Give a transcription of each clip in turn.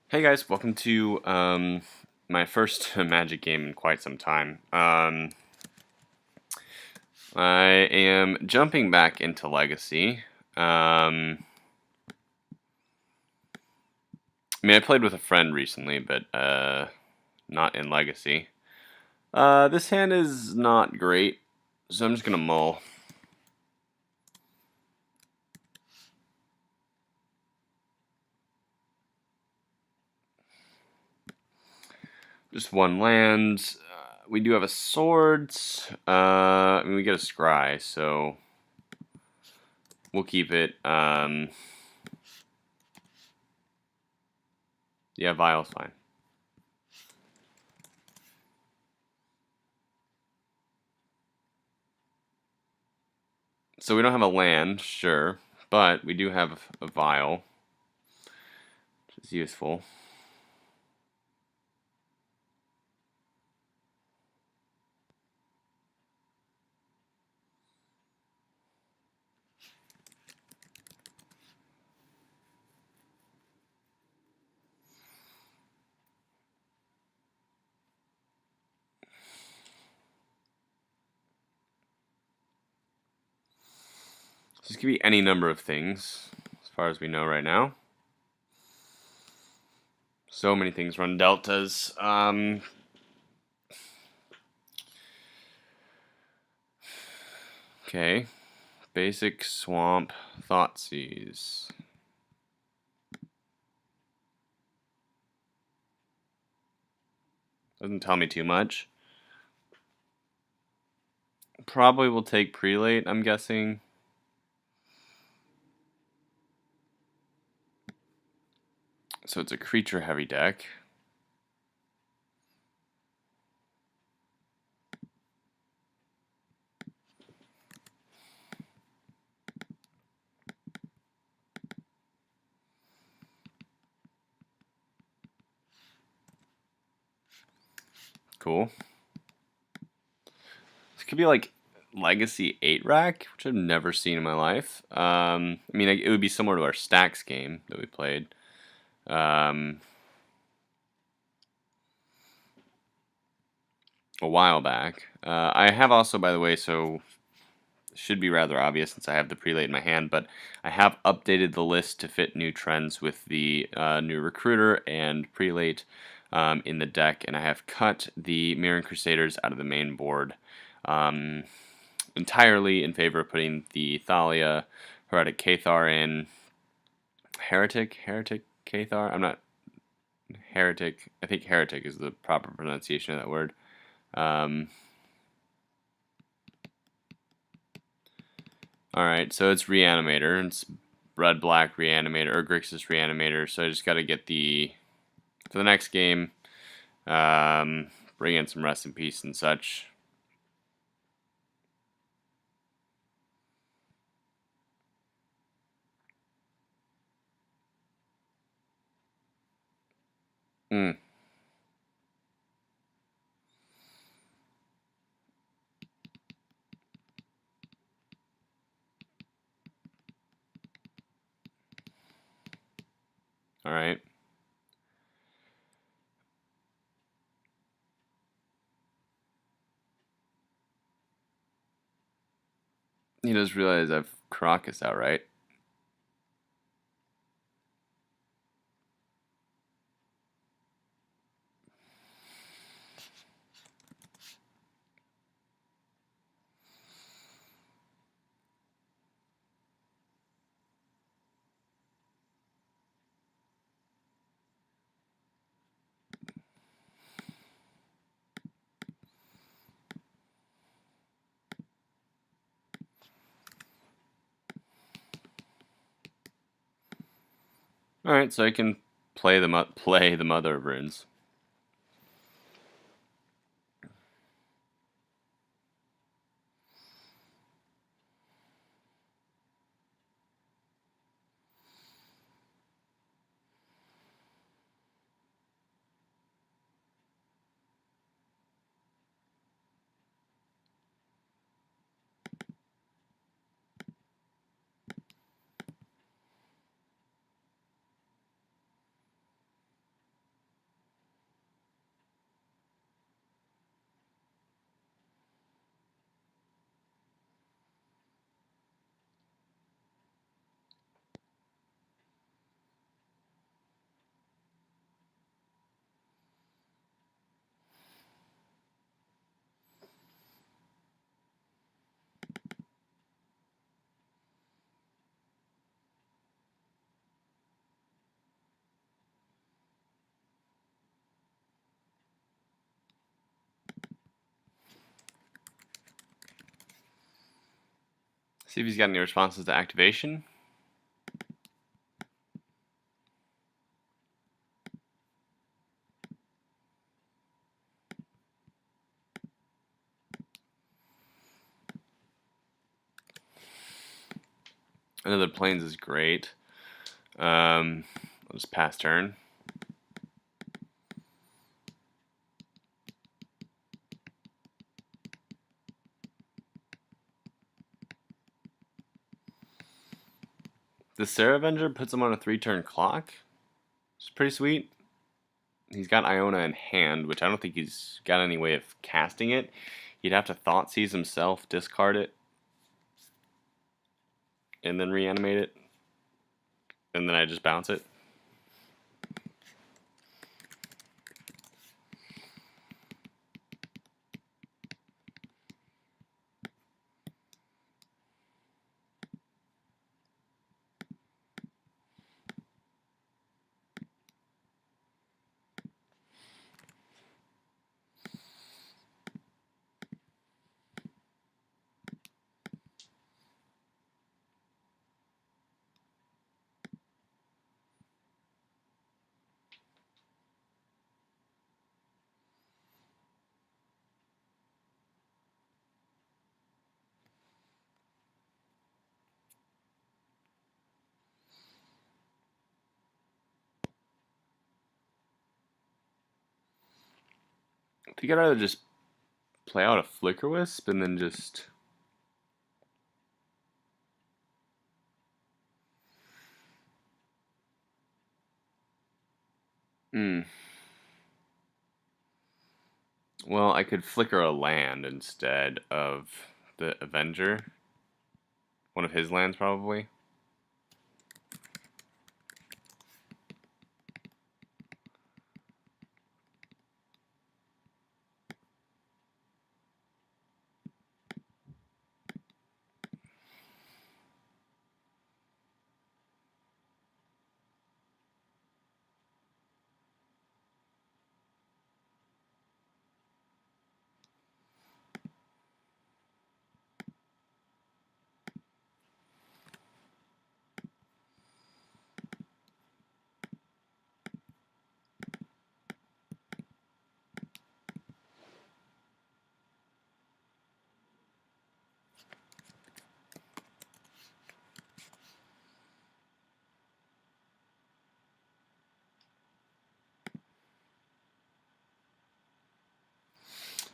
Hey guys, welcome to my first Magic game in quite some time. I am jumping back into Legacy. I played with a friend recently, but not in Legacy. This hand is not great, so I'm just gonna mull. Just one land. We do have a swords. We get a scry, so we'll keep it. Yeah, Vial's fine. So we don't have a land, sure, but we do have a Vial, which is useful. This could be any number of things, as far as we know right now. So many things run deltas. Okay. Basic swamp Thoughtseize. Doesn't tell me too much. Probably will take prelate, I'm guessing. So it's a creature heavy deck. Cool. This could be like Legacy 8 rack, which I've never seen in my life. It would be similar to our Stacks game that we played. A while back. I have also, by the way, so should be rather obvious since I have the prelate in my hand, but I have updated the list to fit new trends with the new recruiter and prelate in the deck, and I have cut the Mirren Crusaders out of the main board entirely in favor of putting the Thalia, Heretic Cathar in. Heretic Cathar? I'm not. Heretic. I think heretic is the proper pronunciation of that word. Alright, so it's Reanimator. It's red-black Reanimator, or Grixis Reanimator. So I just got to get for the next game, bring in some Rest in Peace and such. Hmm. Alright. He does realize I've Caracas out, right? Alright, so I can play the Mother of Runes. See if he's got any responses to activation. Another planes is great. I'll just pass turn. The Sarah Avenger puts him on a 3-turn clock. It's pretty sweet. He's got Iona in hand, which I don't think he's got any way of casting it. He'd have to Thought Seize himself, discard it, and then reanimate it. And then I just bounce it. I think I'd rather just play out a Flicker Wisp and then just... Well, I could Flicker a land instead of the Avenger. One of his lands, probably.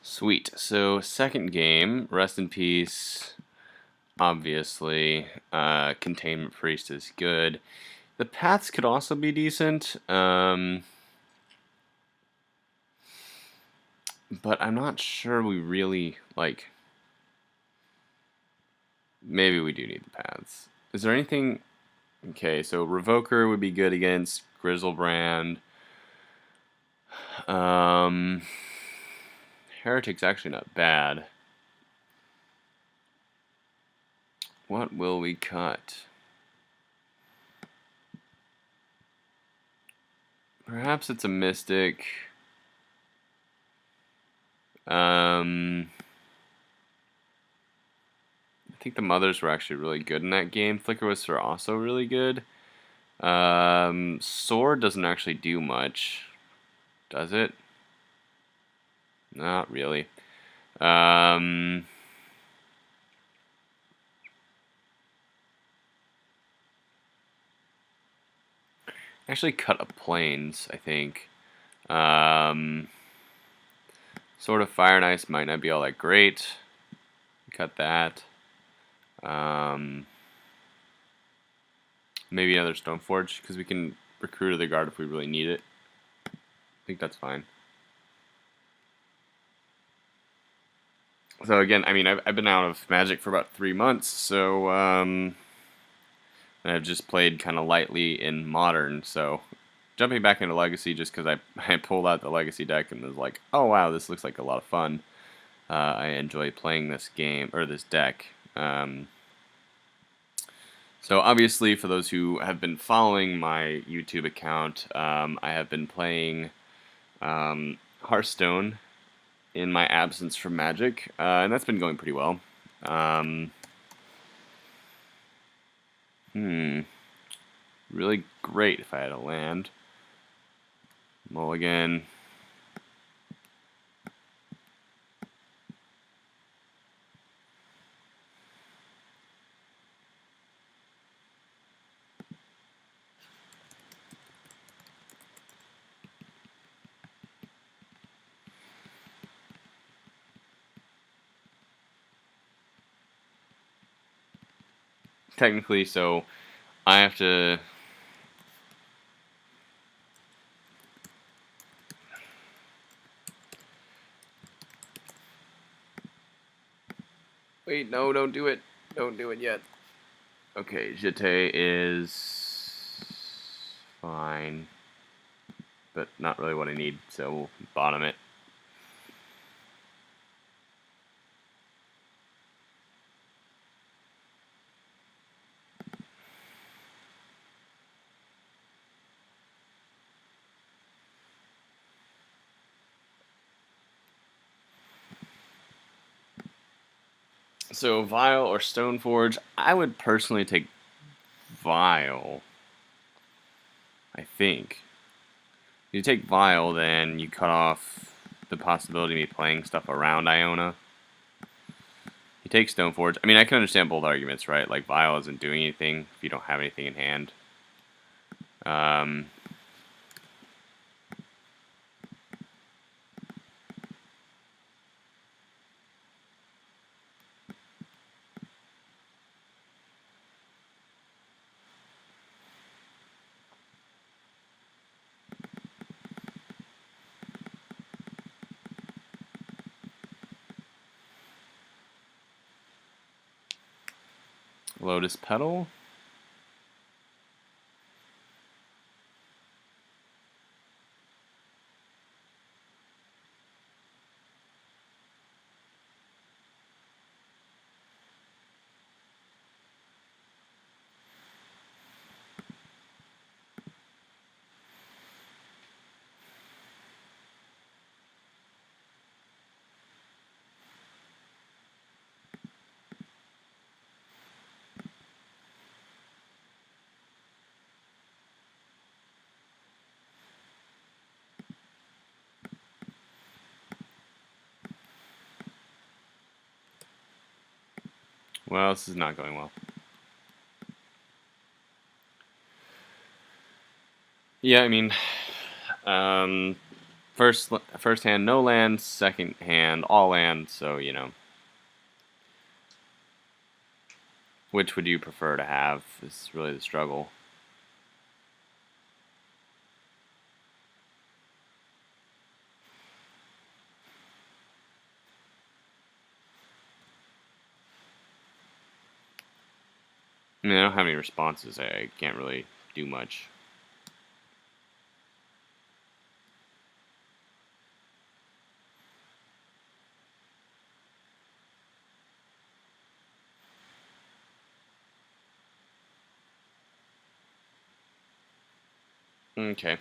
Sweet. So, second game, rest in peace. Obviously, Containment Priest is good. The paths could also be decent, but I'm not sure we really, like... Maybe we do need the paths. Is there anything... Okay, so Revoker would be good against Grizzlebrand. Heretic's actually not bad. What will we cut? Perhaps it's a Mystic. I think the Mothers were actually really good in that game. Flicker Wisps are also really good. Sword doesn't actually do much. Does it? Not really. Actually cut up Plains, I think. Sword of Fire and Ice might not be all that great. Cut that. Maybe another Stoneforge, because we can recruit the guard if we really need it. I think that's fine. So again, I mean, I've been out of Magic for about 3 months, so I've just played kind of lightly in Modern, so jumping back into Legacy just because I pulled out the Legacy deck and was like, oh wow, this looks like a lot of fun. I enjoy playing this game, or this deck. So obviously, for those who have been following my YouTube account, I have been playing Hearthstone in my absence from Magic, and that's been going pretty well. Really great if I had a land. Mulligan. Technically, so I have to... Wait, no, don't do it. Don't do it yet. Okay, Jete is fine, but not really what I need, so we'll bottom it. So, Vial or Stoneforge, I would personally take Vial, I think. If you take Vial, then you cut off the possibility of me playing stuff around Iona. You take Stoneforge. I mean, I can understand both arguments, right? Like, Vial isn't doing anything if you don't have anything in hand. Lotus Petal. Well, this is not going well. Yeah, I mean, first hand no land, second hand all land. So you know, which would you prefer to have? Is really the struggle. I mean, I don't have any responses. I can't really do much. Okay.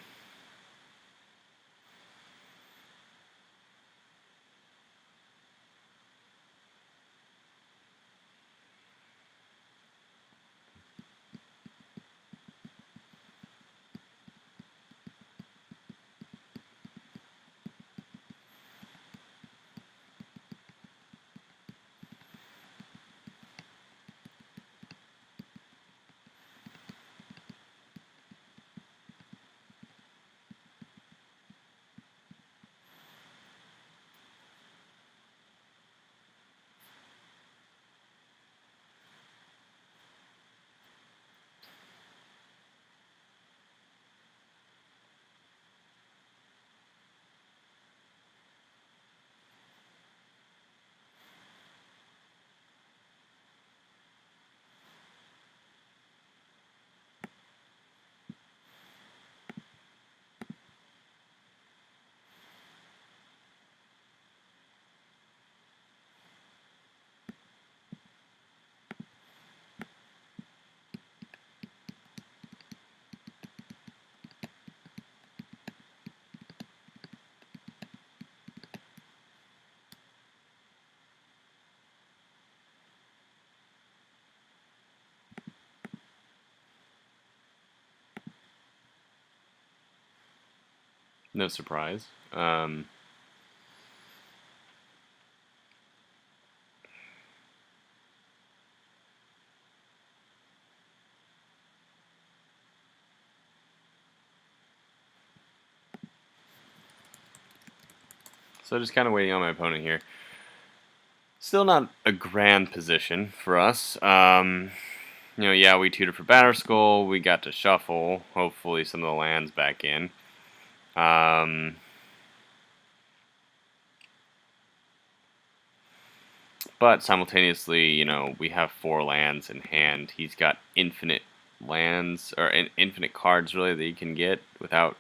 No surprise. So just kind of waiting on my opponent here. Still not a grand position for us. Yeah, we tutored for Batter Skull. We got to shuffle. Hopefully, some of the lands back in. But simultaneously, we have 4 lands in hand. He's got infinite lands, or infinite cards, really, that he can get without,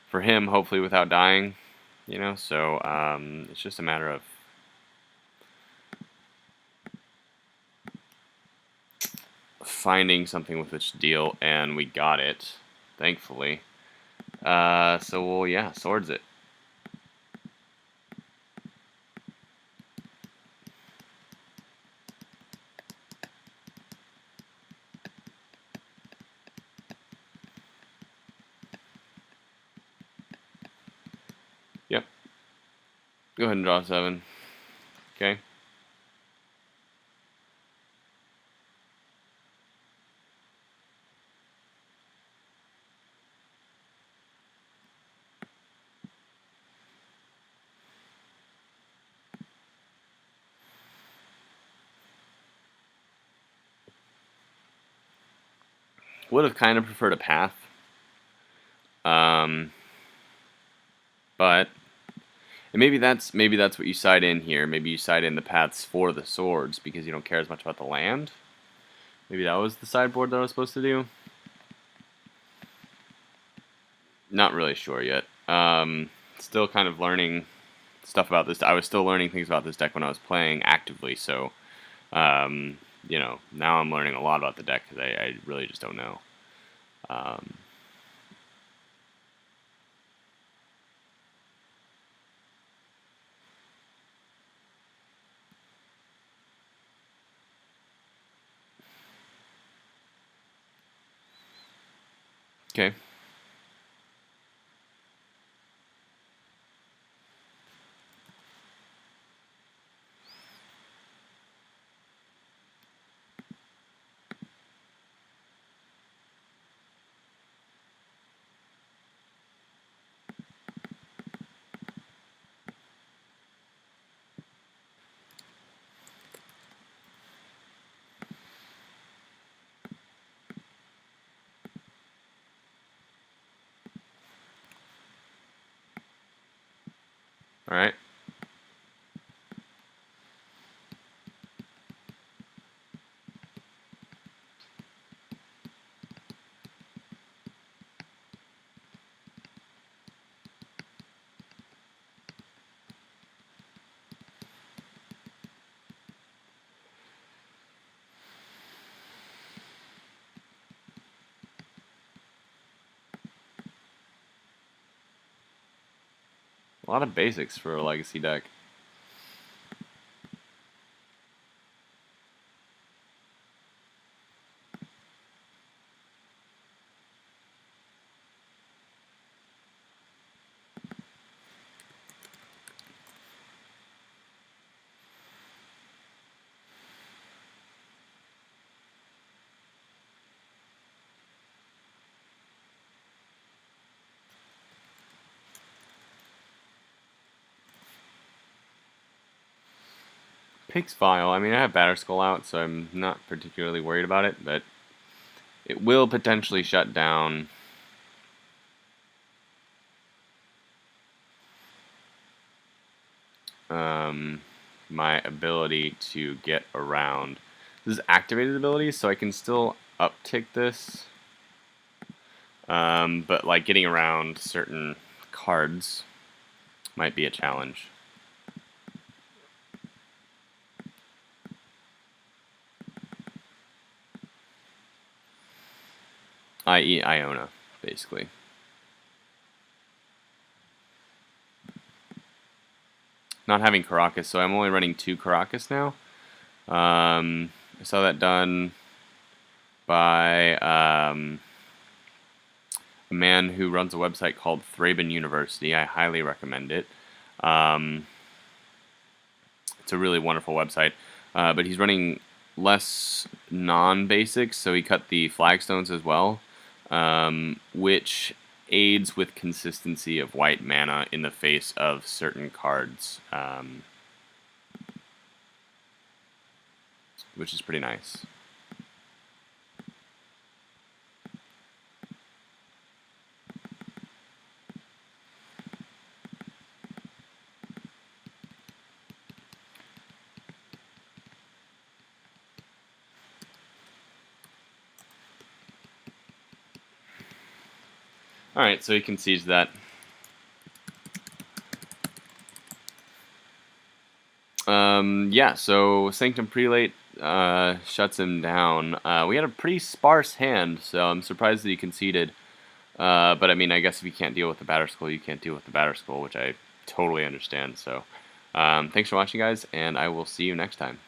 for him, hopefully without dying. So it's just a matter of finding something with which to deal, and we got it, thankfully. Yeah, swords it. Yep. Go ahead and draw 7. Okay. Would have kind of preferred a path. But and maybe that's what you side in here. Maybe you side in the paths for the swords because you don't care as much about the land. Maybe that was the sideboard that I was supposed to do. Not really sure yet. Still kind of learning stuff about this. I was still learning things about this deck when I was playing actively. So, now I'm learning a lot about the deck because I really just don't know. Okay. All right. A lot of basics for a legacy deck. Pig's File. I mean, I have Batter Skull out, so I'm not particularly worried about it, but it will potentially shut down my ability to get around. This is activated ability, so I can still uptick this, but like getting around certain cards might be a challenge. I.e. Iona, basically. Not having Caracas, so I'm only running 2 Caracas now. I saw that done by a man who runs a website called Thraben University. I highly recommend it. Um, it's a really wonderful website, but he's running less non-basics, so he cut the flagstones as well, which aids with consistency of white mana in the face of certain cards, which is pretty nice. Alright, so he concedes that. Yeah, so Sanctum Prelate shuts him down. We had a pretty sparse hand, so I'm surprised that he conceded. But I mean, I guess if you can't deal with the Batter Skull, you can't deal with the Batter Skull, which I totally understand. So thanks for watching, guys, and I will see you next time.